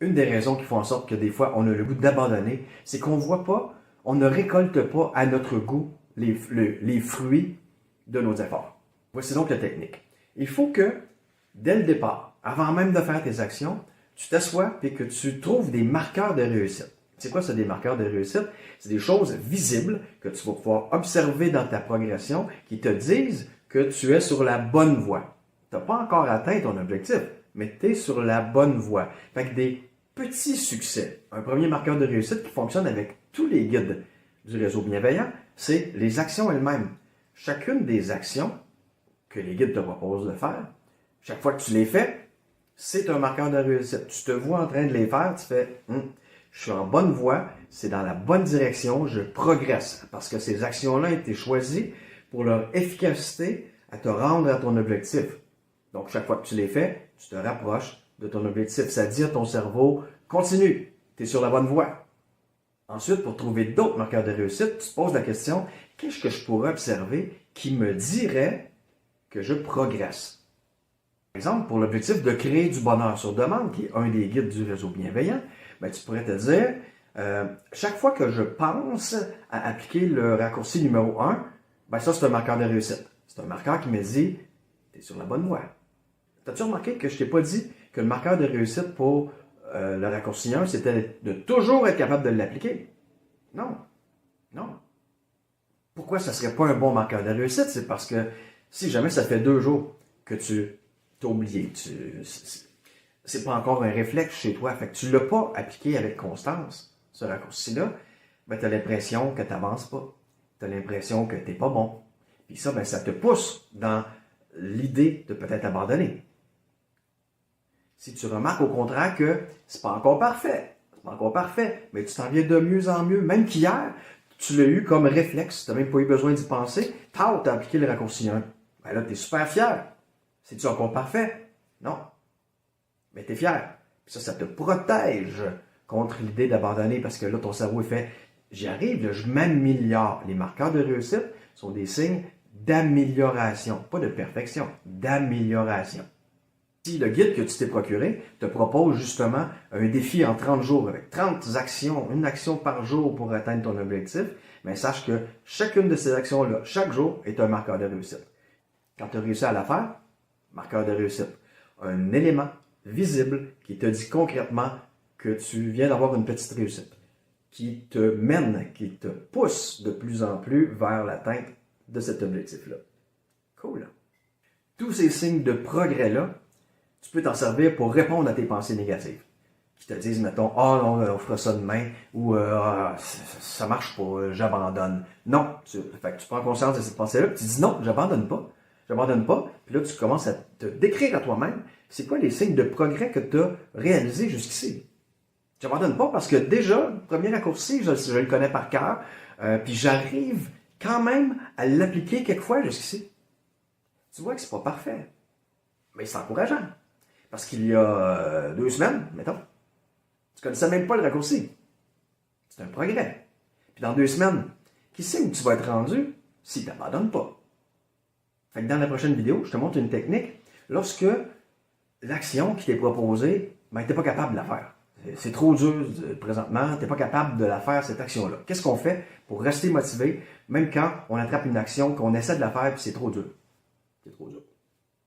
une des raisons qui font en sorte que des fois on a le goût d'abandonner, c'est qu'on voit pas, on ne récolte pas à notre goût les fruits de nos efforts. Voici donc la technique. Il faut que, dès le départ, avant même de faire tes actions, tu t'assoies et que tu trouves des marqueurs de réussite. C'est quoi ça, des marqueurs de réussite? C'est des choses visibles que tu vas pouvoir observer dans ta progression qui te disent que tu es sur la bonne voie. Tu n'as pas encore atteint ton objectif, mais tu es sur la bonne voie. Fait que des petits succès. Un premier marqueur de réussite qui fonctionne avec tous les guides du réseau bienveillant, c'est les actions elles-mêmes. Chacune des actions que les guides te proposent de faire, chaque fois que tu les fais, c'est un marqueur de réussite. Tu te vois en train de les faire, tu fais je suis en bonne voie, c'est dans la bonne direction, je progresse. Parce que ces actions-là ont été choisies pour leur efficacité à te rendre à ton objectif. Donc, chaque fois que tu les fais, tu te rapproches de ton objectif. Ça dit à ton cerveau, continue, tu es sur la bonne voie. Ensuite, pour trouver d'autres marqueurs de réussite, tu te poses la question, qu'est-ce que je pourrais observer qui me dirait que je progresse? Par exemple, pour l'objectif de créer du bonheur sur demande, qui est un des guides du réseau bienveillant, ben, tu pourrais te dire, chaque fois que je pense à appliquer le raccourci numéro 1, ben ça, c'est un marqueur de réussite. C'est un marqueur qui me dit, tu es sur la bonne voie. T'as-tu remarqué que je ne t'ai pas dit que le marqueur de réussite pour le raccourci 1, c'était de toujours être capable de l'appliquer? Non. Non. Pourquoi ça ne serait pas un bon marqueur de réussite? C'est parce que si jamais ça fait 2 jours que tu t'as oublié, c'est pas encore un réflexe chez toi, fait que tu ne l'as pas appliqué avec constance, ce raccourci-là, ben, tu as l'impression que tu n'avances pas. Tu as l'impression que tu n'es pas bon. Puis ça, ben, ça te pousse dans l'idée de peut-être abandonner. Si tu remarques au contraire que c'est pas encore parfait, mais tu t'en viens de mieux en mieux, même qu'hier, tu l'as eu comme réflexe, tu n'as même pas eu besoin d'y penser, tu as appliqué le raccourci 1. Ben là, tu es super fier. C'est-tu encore parfait? Non. Mais tu es fier. Puis ça te protège contre l'idée d'abandonner parce que là, ton cerveau est fait, j'y arrive, là, je m'améliore. Les marqueurs de réussite sont des signes d'amélioration, pas de perfection, d'amélioration. Si le guide que tu t'es procuré te propose justement un défi en 30 jours avec 30 actions, une action par jour pour atteindre ton objectif, bien sache que chacune de ces actions-là, chaque jour, est un marqueur de réussite. Quand tu as réussi à la faire, marqueur de réussite. Un élément visible qui te dit concrètement que tu viens d'avoir une petite réussite, qui te mène, qui te pousse de plus en plus vers l'atteinte de cet objectif-là. Cool. Tous ces signes de progrès-là, tu peux t'en servir pour répondre à tes pensées négatives. Qui te disent, mettons, « Ah non, on fera ça demain » ou « ça marche pas, j'abandonne ». Non, fait que tu prends conscience de cette pensée-là, tu dis « Non, j'abandonne pas ». Puis là, tu commences à te décrire à toi-même, c'est quoi les signes de progrès que tu as réalisés jusqu'ici. J'abandonne pas parce que déjà, le premier raccourci, je le connais par cœur, puis j'arrive quand même à l'appliquer quelquefois jusqu'ici. Tu vois que c'est pas parfait, mais c'est encourageant. Parce qu'il y a 2 semaines, mettons, tu connaissais même pas le raccourci. C'est un progrès. Puis dans 2 semaines, qui sait où tu vas être rendu si tu n'abandonnes pas? Fait que dans la prochaine vidéo, je te montre une technique lorsque l'action qui t'est proposée, ben, tu n'es pas capable de la faire. C'est trop dur présentement, tu n'es pas capable de la faire, cette action-là. Qu'est-ce qu'on fait pour rester motivé, même quand on attrape une action, qu'on essaie de la faire, puis c'est trop dur? C'est trop dur.